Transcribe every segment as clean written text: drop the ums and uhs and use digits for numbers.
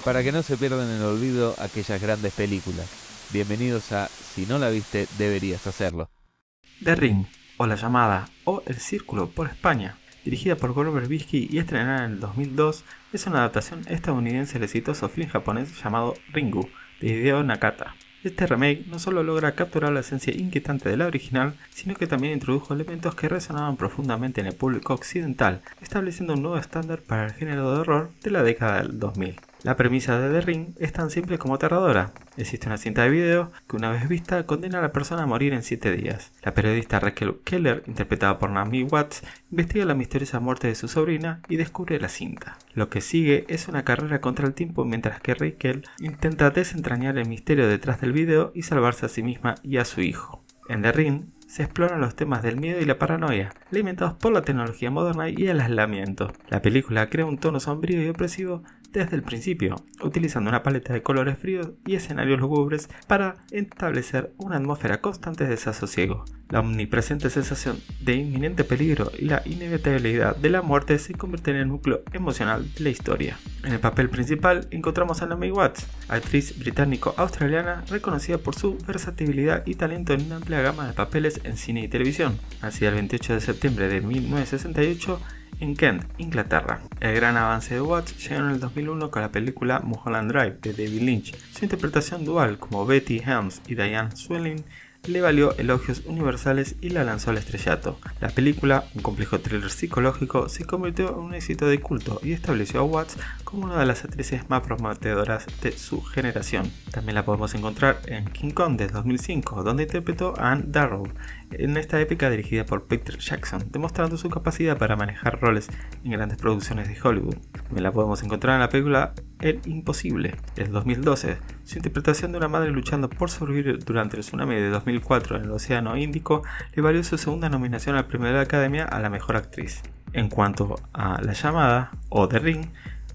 para que no se pierdan en el olvido aquellas grandes películas. Bienvenidos a Si no la viste, deberías hacerlo. The Ring, o La Llamada, o El Círculo por España, dirigida por Gore Verbinski y estrenada en el 2002, es una adaptación estadounidense del exitoso film japonés llamado Ringu, de Hideo Nakata. Este remake no solo logra capturar la esencia inquietante de la original, sino que también introdujo elementos que resonaban profundamente en el público occidental, estableciendo un nuevo estándar para el género de horror de la década del 2000. La premisa de The Ring es tan simple como aterradora. Existe una cinta de video que, una vez vista, condena a la persona a morir en 7 días. La periodista Raquel Keller, interpretada por Naomi Watts, investiga la misteriosa muerte de su sobrina y descubre la cinta. Lo que sigue es una carrera contra el tiempo mientras que Raquel intenta desentrañar el misterio detrás del video y salvarse a sí misma y a su hijo. En The Ring se exploran los temas del miedo y la paranoia, alimentados por la tecnología moderna y el aislamiento. La película crea un tono sombrío y opresivo desde el principio, utilizando una paleta de colores fríos y escenarios lúgubres para establecer una atmósfera constante de desasosiego. La omnipresente sensación de inminente peligro y la inevitabilidad de la muerte se convierten en el núcleo emocional de la historia. En el papel principal encontramos a Naomi Watts, actriz británico-australiana reconocida por su versatilidad y talento en una amplia gama de papeles en cine y televisión. Nacida el 28 de septiembre de 1968 en Kent, Inglaterra. El gran avance de Watts llegó en el 2001 con la película Mulholland Drive de David Lynch. Su interpretación dual como Betty Helms y Diane Swain le valió elogios universales y la lanzó al estrellato. La película, un complejo thriller psicológico, se convirtió en un éxito de culto y estableció a Watts como una de las actrices más prometedoras de su generación. También la podemos encontrar en King Kong de 2005, donde interpretó a Anne Darrow, en esta épica dirigida por Peter Jackson, demostrando su capacidad para manejar roles en grandes producciones de Hollywood. También la podemos encontrar en la película El Imposible, del 2012. Su interpretación de una madre luchando por sobrevivir durante el tsunami de 2004 en el Océano Índico le valió su segunda nominación al premio de la Academia a la Mejor Actriz. En cuanto a La Llamada, o The Ring,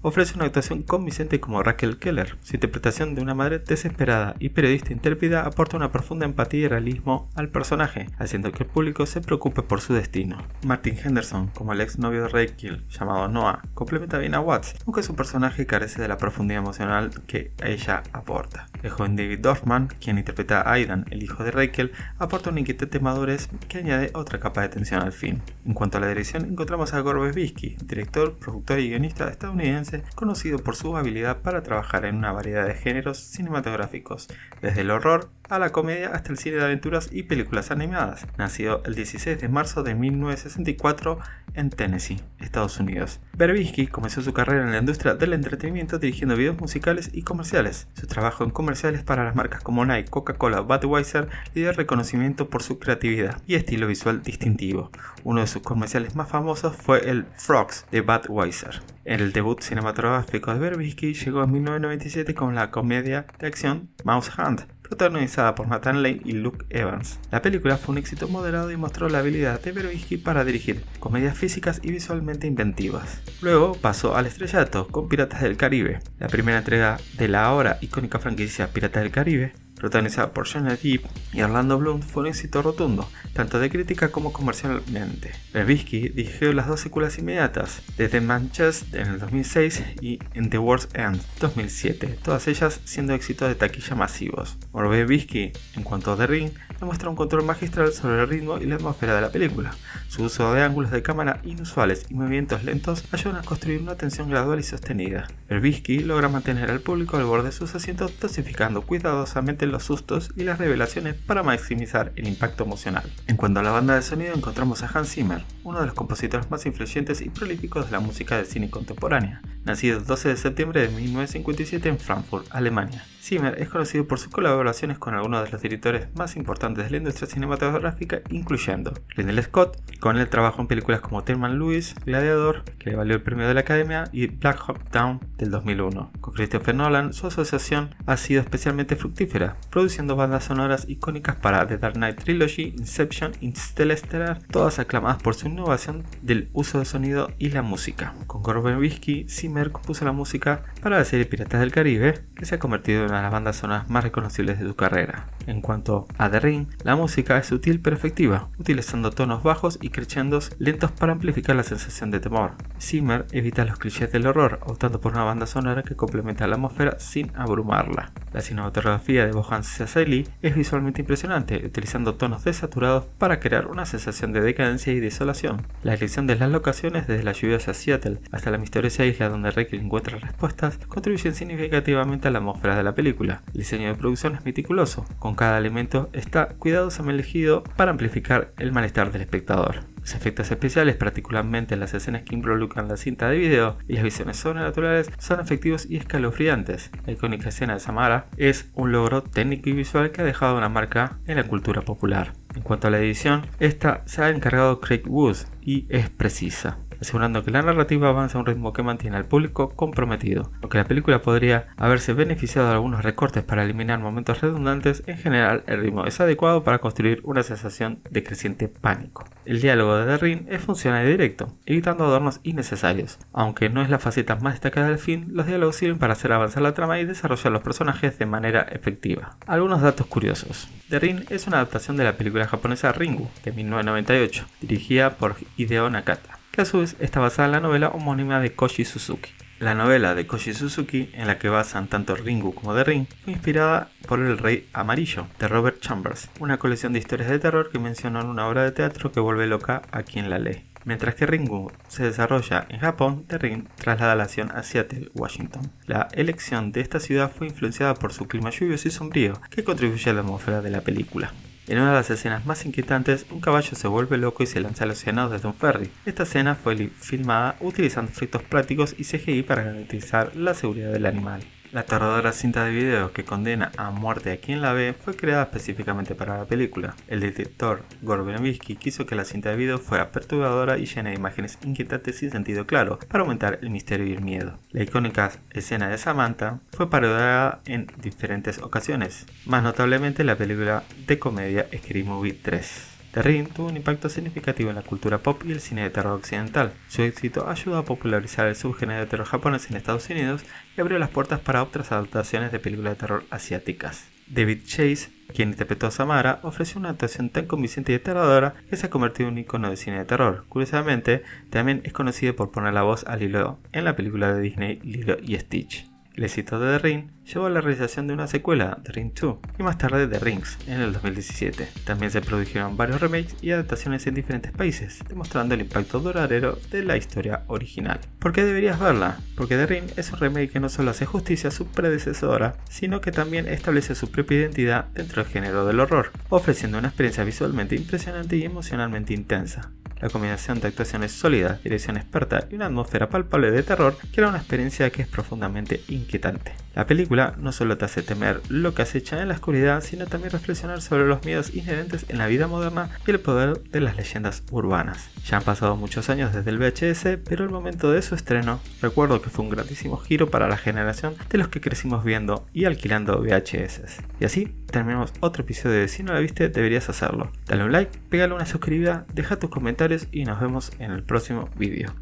ofrece una actuación convincente como Raquel Keller. Su interpretación de una madre desesperada y periodista intrépida aporta una profunda empatía y realismo al personaje, haciendo que el público se preocupe por su destino. Martin Henderson, como el exnovio de Raquel, llamado Noah, complementa bien a Watts, aunque su personaje carece de la profundidad emocional que ella aporta. El joven David Dorfman, quien interpreta a Aidan, el hijo de Raquel, aporta una inquietante madurez que añade otra capa de tensión al film. En cuanto a la dirección, encontramos a Gore Verbinski, director, productor y guionista estadounidense, conocido por su habilidad para trabajar en una variedad de géneros cinematográficos, desde el horror a la comedia hasta el cine de aventuras y películas animadas. Nacido el 16 de marzo de 1964 en Tennessee, Estados Unidos. Verbinski comenzó su carrera en la industria del entretenimiento dirigiendo videos musicales y comerciales. Su trabajo en comerciales para las marcas como Nike, Coca-Cola, Budweiser le dio reconocimiento por su creatividad y estilo visual distintivo. Uno de sus comerciales más famosos fue el Frogs de Budweiser. El debut cinematográfico de Verbinski llegó en 1997 con la comedia de acción Mouse Hunt, protagonizada por Nathan Lane y Luke Evans. La película fue un éxito moderado y mostró la habilidad de Verbinski para dirigir comedias físicas y visualmente inventivas. Luego pasó al estrellato con Piratas del Caribe, la primera entrega de la ahora icónica franquicia Piratas del Caribe, protagonizada por Johnny Depp y Orlando Bloom, fue un éxito rotundo, tanto de crítica como comercialmente. Verbinski dirigió las dos secuelas inmediatas, The Dead Man's Chest en el 2006 y In the World's End 2007, todas ellas siendo éxitos de taquilla masivos. Verbinski, en cuanto a The Ring, demuestra un control magistral sobre el ritmo y la atmosfera de la película. Su uso de ángulos de cámara inusuales y movimientos lentos ayudan a construir una tensión gradual y sostenida. Verbinski logra mantener al público al borde de sus asientos, dosificando cuidadosamente los sustos y las revelaciones para maximizar el impacto emocional. En cuanto a la banda de sonido, encontramos a Hans Zimmer, uno de los compositores más influyentes y prolíficos de la música del cine contemporánea. Nacido el 12 de septiembre de 1957 en Frankfurt, Alemania. Zimmer es conocido por sus colaboraciones con algunos de los directores más importantes de la industria cinematográfica, incluyendo Ridley Scott. Con él trabajó en películas como Thelma and Louise, Gladiador, que le valió el premio de la Academia, y Black Hawk Down del 2001. Con Christopher Nolan, su asociación ha sido especialmente fructífera, produciendo bandas sonoras icónicas para The Dark Knight Trilogy, Inception, Interstellar, todas aclamadas por su innovación del uso de sonido y la música. Con Gore Verbinski, Zimmer compuso la música para la serie Piratas del Caribe, que se ha convertido en una de las bandas sonoras más reconocibles de su carrera. En cuanto a The Ring, la música es sutil pero efectiva, utilizando tonos bajos y crescendos lentos para amplificar la sensación de temor. Zimmer evita los clichés del horror, optando por una banda sonora que complementa la atmósfera sin abrumarla. La cinematografía de Bojan Székely es visualmente impresionante, utilizando tonos desaturados para crear una sensación de decadencia y desolación. La elección de las locaciones, desde la lluviosa Seattle hasta la misteriosa isla donde Rick encuentra respuestas, contribuyen significativamente a la atmósfera de la película. El diseño de producción es meticuloso, con cada elemento está cuidadosamente elegido para amplificar el malestar del espectador. Los efectos especiales, particularmente en las escenas que involucran la cinta de video y las visiones sobrenaturales, son efectivos y escalofriantes. La icónica escena de Samara es un logro técnico y visual que ha dejado una marca en la cultura popular. En cuanto a la edición, esta se ha encargado Craig Wood y es precisa, asegurando que la narrativa avanza a un ritmo que mantiene al público comprometido. Aunque la película podría haberse beneficiado de algunos recortes para eliminar momentos redundantes, en general el ritmo es adecuado para construir una sensación de creciente pánico. El diálogo de The Ring es funcional y directo, evitando adornos innecesarios. Aunque no es la faceta más destacada del film, los diálogos sirven para hacer avanzar la trama y desarrollar los personajes de manera efectiva. Algunos datos curiosos. The Ring es una adaptación de la película japonesa Ringu, de 1998, dirigida por Hideo Nakata, que a su vez está basada en la novela homónima de Koji Suzuki. La novela de Koji Suzuki, en la que basan tanto Ringu como The Ring, fue inspirada por El Rey Amarillo, de Robert Chambers, una colección de historias de terror que menciona en una obra de teatro que vuelve loca a quien la lee. Mientras que Ringu se desarrolla en Japón, The Ring traslada la acción a Seattle, Washington. La elección de esta ciudad fue influenciada por su clima lluvioso y sombrío, que contribuye a la atmósfera de la película. En una de las escenas más inquietantes, un caballo se vuelve loco y se lanza al océano desde un ferry. Esta escena fue filmada utilizando efectos prácticos y CGI para garantizar la seguridad del animal. La aterradora cinta de video que condena a muerte a quien la ve fue creada específicamente para la película. El director Gore Verbinski quiso que la cinta de video fuera perturbadora y llena de imágenes inquietantes sin sentido claro, para aumentar el misterio y el miedo. La icónica escena de Samantha fue parodiada en diferentes ocasiones, más notablemente en la película de comedia Scary Movie 3. The Ring tuvo un impacto significativo en la cultura pop y el cine de terror occidental. Su éxito ayudó a popularizar el subgénero de terror japonés en Estados Unidos y abrió las puertas para otras adaptaciones de películas de terror asiáticas. David Chase, quien interpretó a Samara, ofreció una actuación tan convincente y aterradora que se ha convertido en un icono de cine de terror. Curiosamente, también es conocido por poner la voz a Lilo en la película de Disney Lilo y Stitch. El éxito de The Ring llevó a la realización de una secuela, The Ring 2, y más tarde The Rings, en el 2017. También se produjeron varios remakes y adaptaciones en diferentes países, demostrando el impacto duradero de la historia original. ¿Por qué deberías verla? Porque The Ring es un remake que no solo hace justicia a su predecesora, sino que también establece su propia identidad dentro del género del horror, ofreciendo una experiencia visualmente impresionante y emocionalmente intensa. La combinación de actuaciones sólidas, dirección experta y una atmósfera palpable de terror crea una experiencia que es profundamente inquietante. La película no solo te hace temer lo que acecha en la oscuridad, sino también reflexionar sobre los miedos inherentes en la vida moderna y el poder de las leyendas urbanas. Ya han pasado muchos años desde el VHS, pero el momento de su estreno recuerdo que fue un grandísimo giro para la generación de los que crecimos viendo y alquilando VHS. Y así terminamos otro episodio de Si no la viste, deberías hacerlo. Dale un like, pégale una suscribida, deja tus comentarios y nos vemos en el próximo vídeo.